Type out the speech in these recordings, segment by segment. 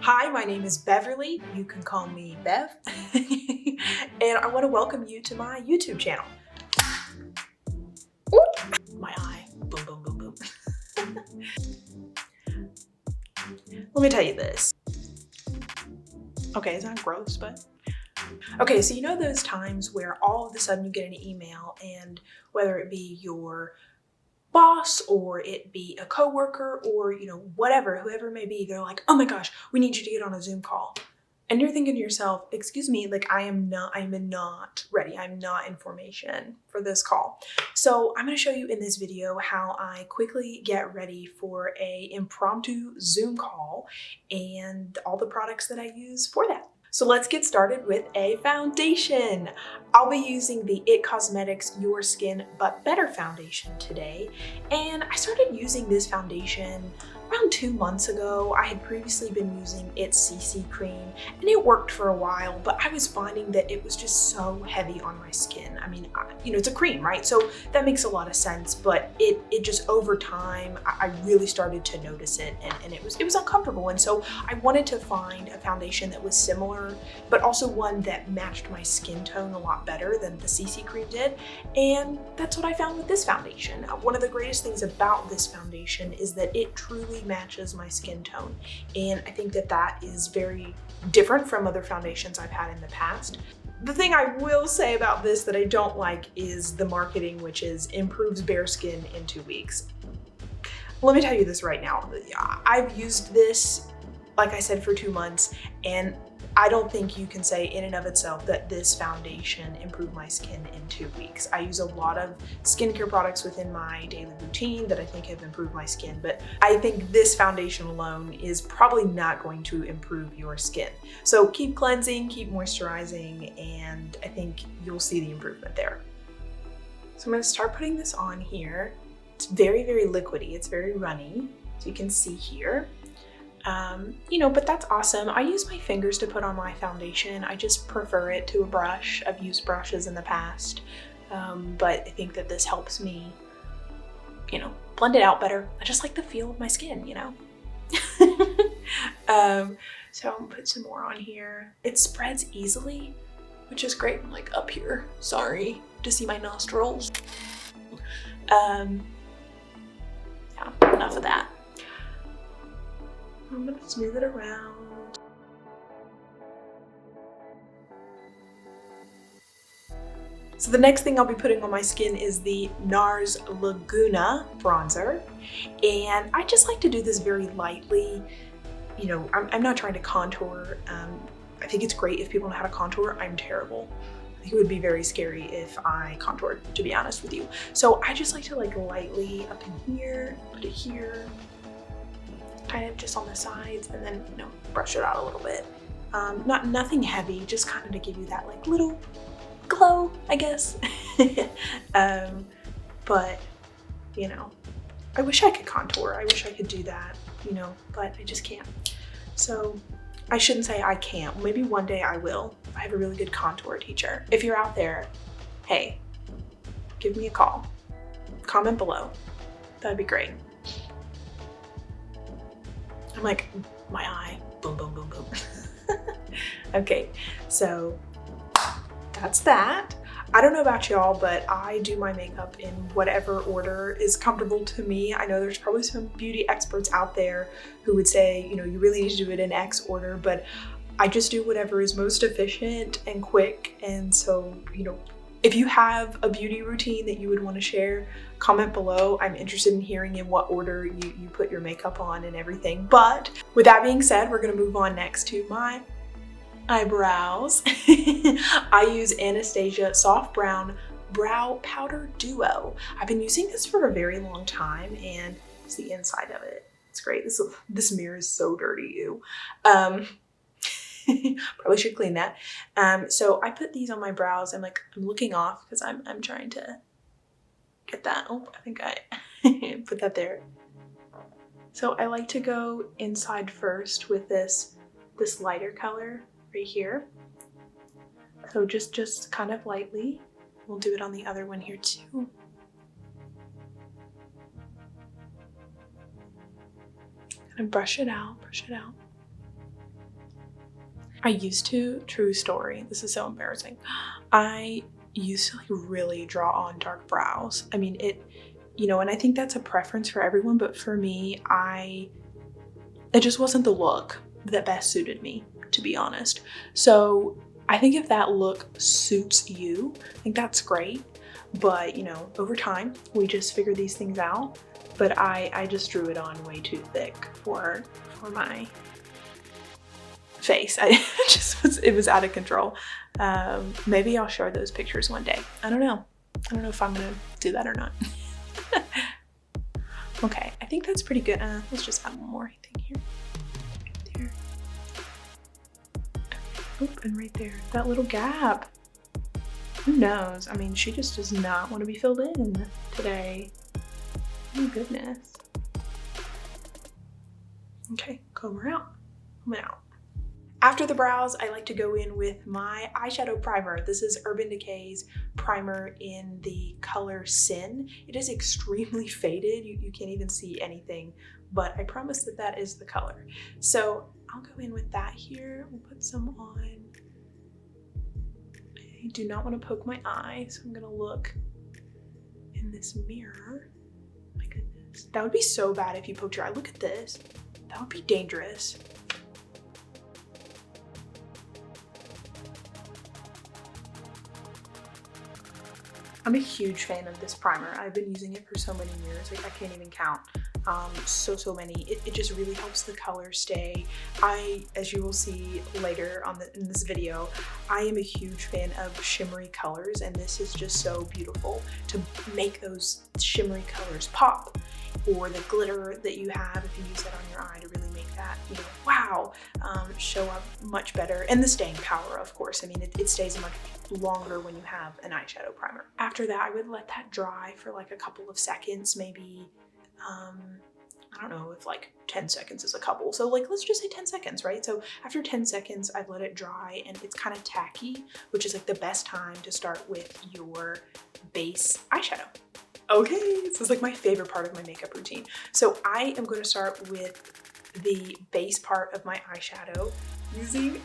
Hi, my name is Beverly. You can call me Bev. And I want to welcome you to my YouTube channel. Ooh, my eye. Boom, boom, boom, boom. Let me tell you this. Okay, it's not gross, but... Okay, so you know those times where all of a sudden you get an email and whether it be your boss or it be a coworker or, whatever, whoever it may be, they're like, oh my gosh, we need you to get on a Zoom call. And you're thinking to yourself, excuse me, like I'm not ready. I'm not in formation for this call. So I'm going to show you in this video how I quickly get ready for a impromptu Zoom call and all the products that I use for that. So let's get started with a foundation. I'll be using the IT Cosmetics Your Skin But Better foundation today. And I started using this foundation around 2 months ago. I had previously been using its CC cream and it worked for a while, but I was finding that it was just so heavy on my skin. I mean, it's a cream, right? So that makes a lot of sense, but it just over time, I really started to notice it and it was uncomfortable. And so I wanted to find a foundation that was similar, but also one that matched my skin tone a lot better than the CC cream did. And that's what I found with this foundation. One of the greatest things about this foundation is that it truly matches my skin tone. And I think that that is very different from other foundations I've had in the past. The thing I will say about this that I don't like is the marketing, which is improves bare skin in 2 weeks. Let me tell you this right now. I've used this, like I said, for 2 months, and I don't think you can say in and of itself that this foundation improved my skin in 2 weeks. I use a lot of skincare products within my daily routine that I think have improved my skin, but I think this foundation alone is probably not going to improve your skin. So keep cleansing, keep moisturizing, and I think you'll see the improvement there. So I'm going to start putting this on here. It's very, very liquidy. It's very runny, so you can see here. But that's awesome. I use my fingers to put on my foundation. I just prefer it to a brush. I've used brushes in the past, but I think that this helps me, blend it out better. I just like the feel of my skin, So I'm gonna put some more on here. It spreads easily, which is great. I'm like up here, sorry to see my nostrils. Yeah, enough of that. I'm gonna smooth it around. So the next thing I'll be putting on my skin is the NARS Laguna Bronzer. And I just like to do this very lightly. I'm not trying to contour. I think it's great if people know how to contour. I'm terrible. I think it would be very scary if I contoured, to be honest with you. So I just like to lightly up in here, put it here, kind of just on the sides, and then brush it out a little bit. Nothing heavy, just kind of to give you that little glow, I guess. But I wish I could contour. I wish I could do that, but I just can't. So I shouldn't say I can't. Maybe one day I will. I have a really good contour teacher. If you're out there, hey, give me a call. Comment below. That'd be great. I'm like, my eye, boom, boom, boom, boom. Okay, so that's that. I don't know about y'all, but I do my makeup in whatever order is comfortable to me. I know there's probably some beauty experts out there who would say, you really need to do it in X order, but I just do whatever is most efficient and quick. And so, if you have a beauty routine that you would want to share, comment below. I'm interested in hearing in what order you put your makeup on and everything. But with that being said, we're going to move on next to my eyebrows. I use Anastasia Soft Brown Brow Powder Duo. I've been using this for a very long time, and it's the inside of it. It's great. This mirror is so dirty, ew. Probably should clean that. So I put these on my brows. I'm looking off because I'm trying to get that. Oh, I think I put that there. So I like to go inside first with this lighter color right here. So just kind of lightly. We'll do it on the other one here too. Kind of brush it out, brush it out. I used to, true story, this is so embarrassing, I used to like really draw on dark brows. I mean, it, you know, and I think that's a preference for everyone, but for me, it just wasn't the look that best suited me, to be honest. So I think if that look suits you, I think that's great. But you know, over time, we just figure these things out. But I just drew it on way too thick for my face. It was out of control. Maybe I'll share those pictures one day. I don't know if I'm gonna do that or not. Okay, I think that's pretty good. Let's just add one more thing here. There. Oop, and right there, that little gap. Who knows? I mean, she just does not want to be filled in today. Oh goodness. Okay, comb her out. Comb it out. After the brows, I like to go in with my eyeshadow primer. This is Urban Decay's primer in the color Sin. It is extremely faded. You can't even see anything, but I promise that that is the color. So I'll go in with that here. We'll put some on. I do not want to poke my eye, so I'm gonna look in this mirror. My goodness. That would be so bad if you poked your eye. Look at this. That would be dangerous. I'm a huge fan of this primer. I've been using it for so many years, like I can't even count. So many. It just really helps the color stay. As you will see later in this video, I am a huge fan of shimmery colors, and this is just so beautiful to make those shimmery colors pop, or the glitter that you have if you use that on your eye to really make that, you know, wow, show up much better. And the staying power, of course. I mean, it stays much longer when you have an eyeshadow primer. After that, I would let that dry for like a couple of seconds, maybe, I don't know if like 10 seconds is a couple. So like, let's just say 10 seconds, right? So after 10 seconds, I've let it dry and it's kind of tacky, which is like the best time to start with your base eyeshadow. Okay, this is like my favorite part of my makeup routine. So I am going to start with the base part of my eyeshadow using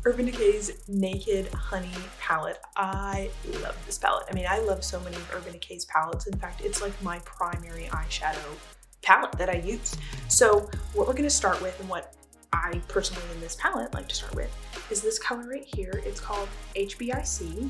Urban Decay's Naked Honey palette. I love this palette. I mean, I love so many of Urban Decay's palettes. In fact, it's like my primary eyeshadow palette that I use. So what we're going to start with, and what I personally in this palette like to start with, is this color right here. It's called HBIC.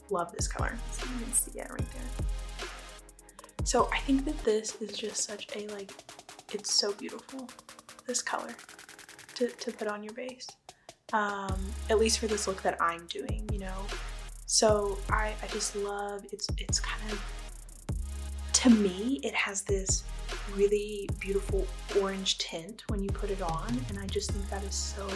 Love this color. So you can see it right there. So I think that this is just such a, like, it's so beautiful, this color, to put on your base. At least for this look that I'm doing, you know. So I just love, it's kind of, to me, it has this really beautiful orange tint when you put it on, and I just think that is so,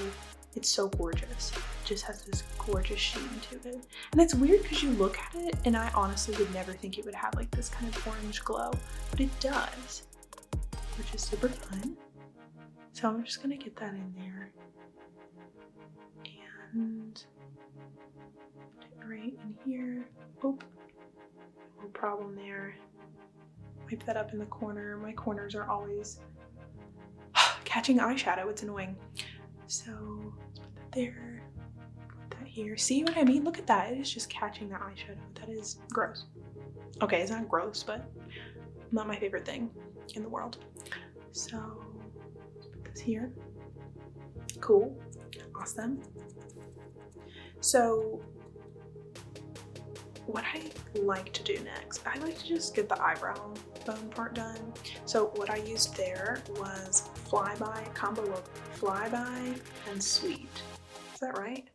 it's so gorgeous. It just has this gorgeous sheen to it. And it's weird because you look at it and I honestly would never think it would have like this kind of orange glow, but it does, which is super fun. So I'm just gonna get that in there and put it right in here. Oop, no problem there. Wipe that up in the corner. My corners are always catching eyeshadow, it's annoying. So let's put that there, put that here. See what I mean? Look at that, it is just catching the eyeshadow. That is gross. Okay, it's not gross, but not my favorite thing in the world. So let's put this here. Cool, awesome. So what I like to do next, I like to just get the eyebrow bone part done. So what I used there was Flyby, a combo of Flyby and Sweet. Is that right?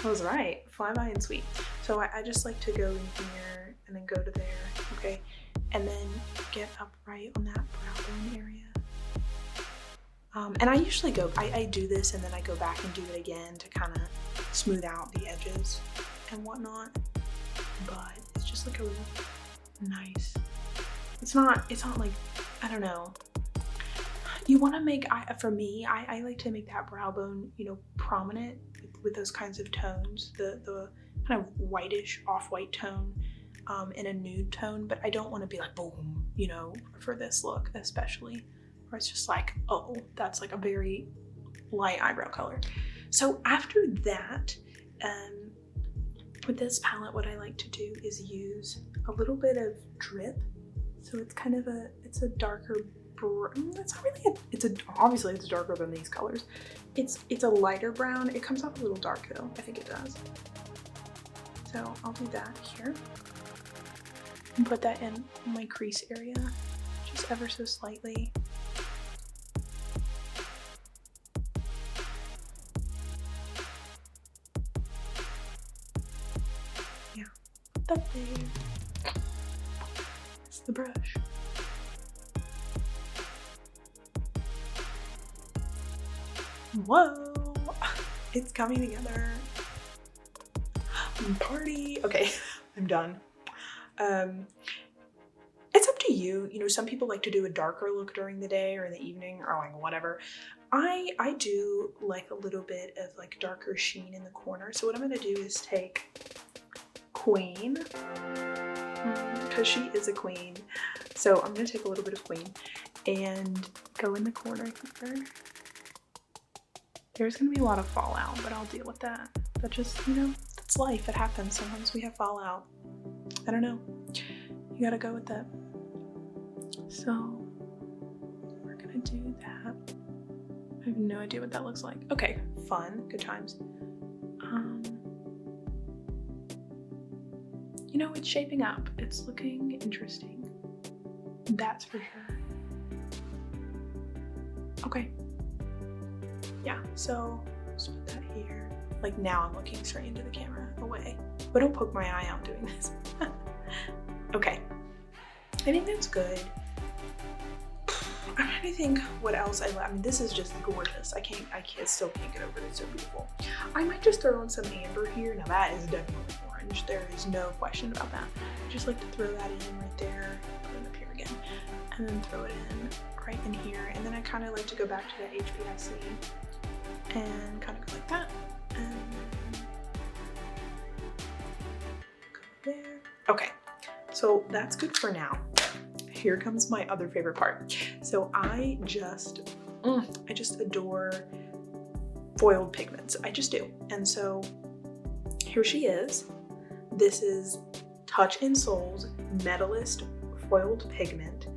I was right, Flyby and Sweet. So I just like to go in here and then go to there, okay? And then get up right on that brow bone area. And I usually go, I do this and then I go back and do it again to kind of smooth out the edges and whatnot. But it's just like a really nice, it's not like, I don't know. You want to make, for me, I like to make that brow bone, you know, prominent with those kinds of tones, the kind of whitish, off-white tone, in a nude tone, but I don't want to be like, boom, you know, for this look especially, where it's just like, oh, that's like a very light eyebrow color. So after that, with this palette, what I like to do is use a little bit of drip. So it's kind of it's a darker, it's not really obviously it's darker than these colors. It's a lighter brown. It comes off a little dark though, I think it does. So I'll do that here and put that in my crease area, just ever so slightly. Yeah, put that there. It's the brush. Whoa, it's coming together. Party. Okay, I'm done. It's up to you. You know, some people like to do a darker look during the day or in the evening or like whatever. I do like a little bit of like darker sheen in the corner. So what I'm gonna do is take Queen, because she is a queen. So I'm gonna take a little bit of Queen and go in the corner here. There's gonna be a lot of fallout, but I'll deal with that. That just, you know, that's life. It happens. Sometimes we have fallout. I don't know. You gotta go with that. So we're gonna do that. I have no idea what that looks like. Okay, fun, good times. You know, it's shaping up. It's looking interesting. That's for sure. Okay. Yeah, so just put that here. Like now I'm looking straight into the camera, away. But don't poke my eye out doing this. Okay, I think that's good. I'm trying to think what else I mean, this is just gorgeous. I still can't get over it. It's so beautiful. I might just throw in some amber here. Now that is definitely orange. There is no question about that. I just like to throw that in right there, put it up here again, and then throw it in right in here. And then I kind of like to go back to that HBIC and kind of go like that. And go there. Okay, so that's good for now. Here comes my other favorite part. So I just adore foiled pigments. I just do. And so here she is. This is Touch in Soul's Metallist foiled pigment.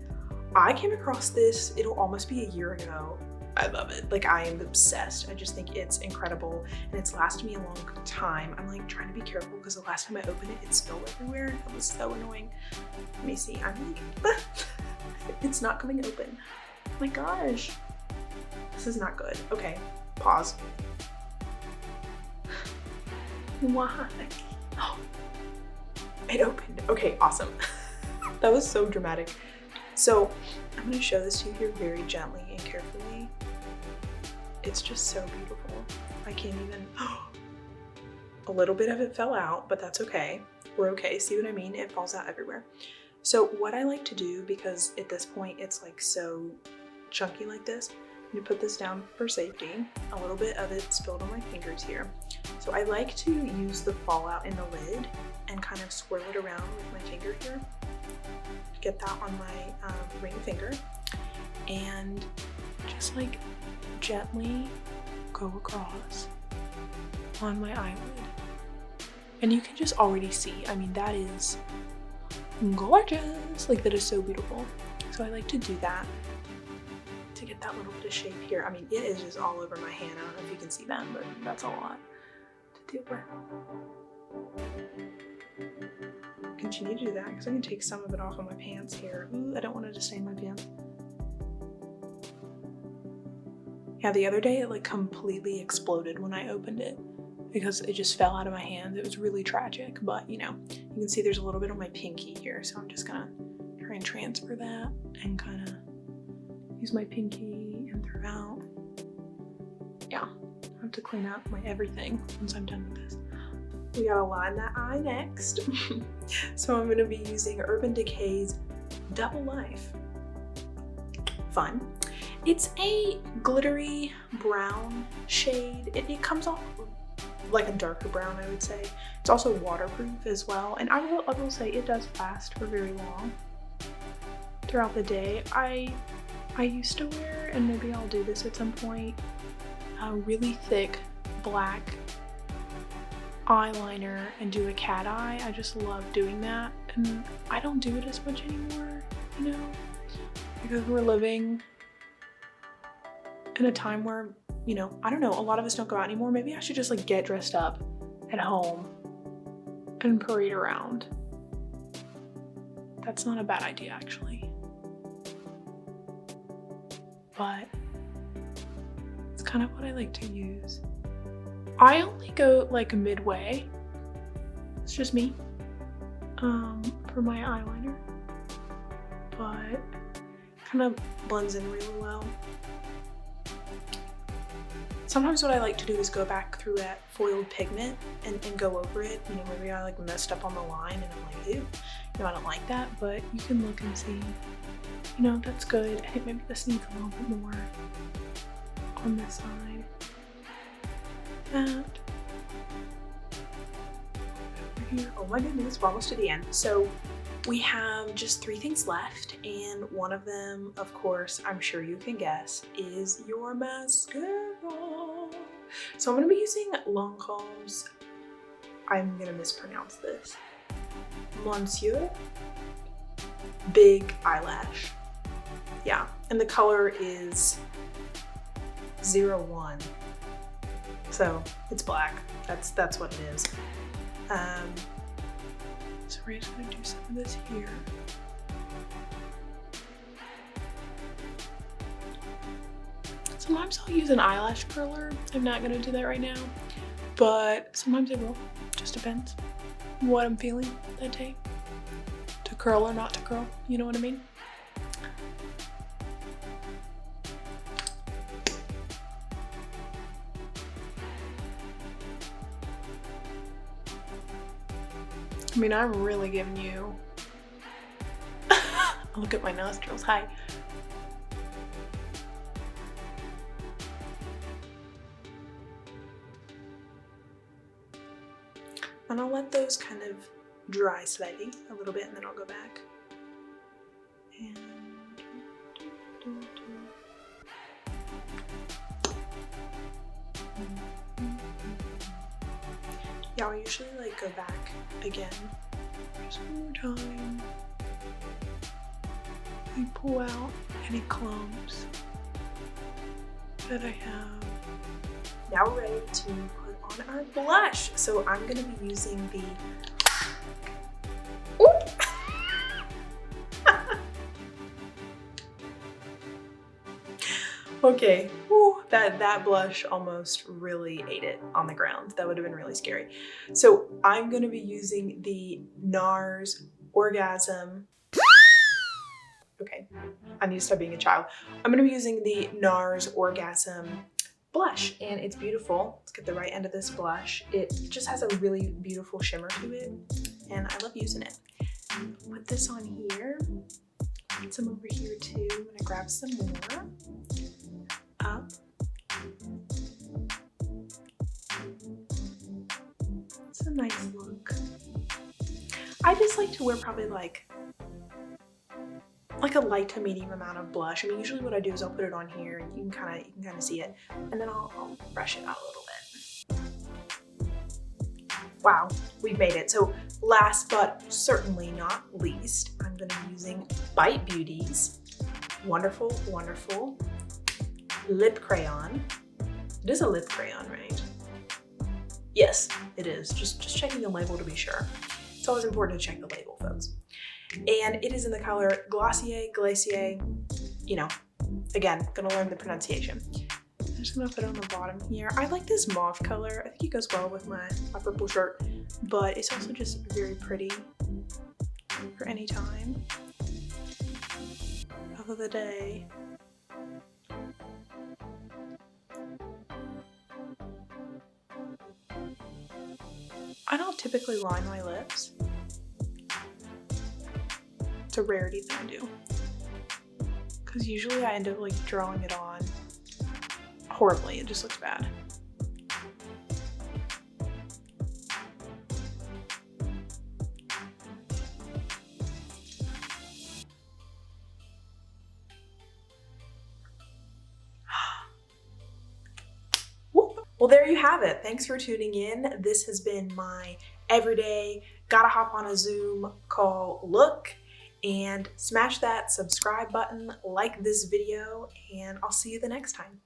I came across this, it'll almost be a year ago. I love it. Like, I am obsessed. I just think it's incredible and it's lasted me a long time. I'm like trying to be careful because the last time I opened it, it spilled everywhere. It was so annoying. Let me see. I'm like, it's not coming open. Oh my gosh. This is not good. Okay, pause. Why? Oh, it opened. Okay, awesome. That was so dramatic. So I'm gonna show this to you here very gently and carefully. It's just so beautiful. I can't even, a little bit of it fell out, but that's okay. We're okay, see what I mean? It falls out everywhere. So what I like to do, because at this point it's like so chunky like this, I'm gonna put this down for safety. A little bit of it spilled on my fingers here. So I like to use the fallout in the lid and kind of swirl it around with my finger here. Get that on my ring finger and just like gently go across on my eyelid. And you can just already see, I mean, that is gorgeous. Like, that is so beautiful. So I like to do that to get that little bit of shape here. I mean, it is just all over my hand. I don't know if you can see that, but that's a lot to deal with. Continue to do that because I can take some of it off of my pants here. Ooh, I don't want it to stain my pants. Yeah, the other day it like completely exploded when I opened it because it just fell out of my hands. It was really tragic, but you know, you can see there's a little bit on my pinky here, so I'm just gonna try and transfer that and kind of use my pinky and throughout. Yeah, I have to clean up my everything once I'm done with this. We gotta line that eye next. So I'm gonna be using Urban Decay's Double Life. Fun. It's a glittery brown shade. It comes off like a darker brown, I would say. It's also waterproof as well. And I will say it does last for very long throughout the day. I used to wear, and maybe I'll do this at some point, a really thick black eyeliner and do a cat eye. I just love doing that, and I don't do it as much anymore, you know, because we're living in a time where, you know, I don't know, a lot of us don't go out anymore. Maybe I should just like get dressed up at home and parade around. That's not a bad idea, actually. But it's kind of what I like to use. I only go like midway. It's just me for my eyeliner, but kind of blends in really well. Sometimes what I like to do is go back through that foiled pigment and go over it. You know, maybe I like messed up on the line and I'm like, ew, you know, I don't like that, but you can look and see, you know, that's good. I think maybe this needs a little bit more on this side. That. Over here. Oh my goodness, we're almost to the end. So we have just 3 things left, and one of them, of course, I'm sure you can guess, is your mascara. So I'm gonna be using Lancôme's, I'm gonna mispronounce this, Monsieur Big Eyelash. Yeah, and the color is 01. So it's black. That's what it is. So we're just gonna do some of this here. Sometimes I'll use an eyelash curler. I'm not gonna do that right now, but sometimes I will. Just depends what I'm feeling that day. To curl or not to curl, you know what I mean? I mean, I'm really giving you look at my nostrils. Hi. And I'll let those kind of dry slightly a little bit, and then I'll go back. And yeah, I'll usually like go back again just one more time. I pull out any clumps that I have. Now we're ready to put on our blush. So I'm gonna be using the okay, ooh, that blush almost really ate it on the ground. That would have been really scary. So I'm gonna be using the NARS Orgasm. Okay, I need to stop being a child. I'm gonna be using the NARS Orgasm blush, and it's beautiful. Let's get the right end of this blush. It just has a really beautiful shimmer to it, and I love using it. Put this on here. Put some over here too. I'm gonna grab some more. Up. It's a nice look. I just like to wear probably like a light to medium amount of blush. I mean, usually what I do is I'll put it on here and you can kind of see it, and then I'll brush it out a little bit. Wow, we've made it. So last but certainly not least, I'm going to be using Bite Beauty's wonderful, wonderful lip crayon. It is a lip crayon, right? Yes, it is. Just checking the label to be sure. It's always important to check the label, folks. And it is in the color Glossier, Glacier, you know, again, gonna learn the pronunciation. I'm just gonna put it on the bottom here. I like this mauve color. I think it goes well with my purple shirt, but it's also just very pretty for any time of the day. I don't typically line my lips. It's a rarity that I do, because usually I end up like drawing it on horribly. It just looks bad. Well, there you have it. Thanks for tuning in. This has been my everyday gotta hop on a Zoom call look, and smash that subscribe button, like this video, and I'll see you the next time.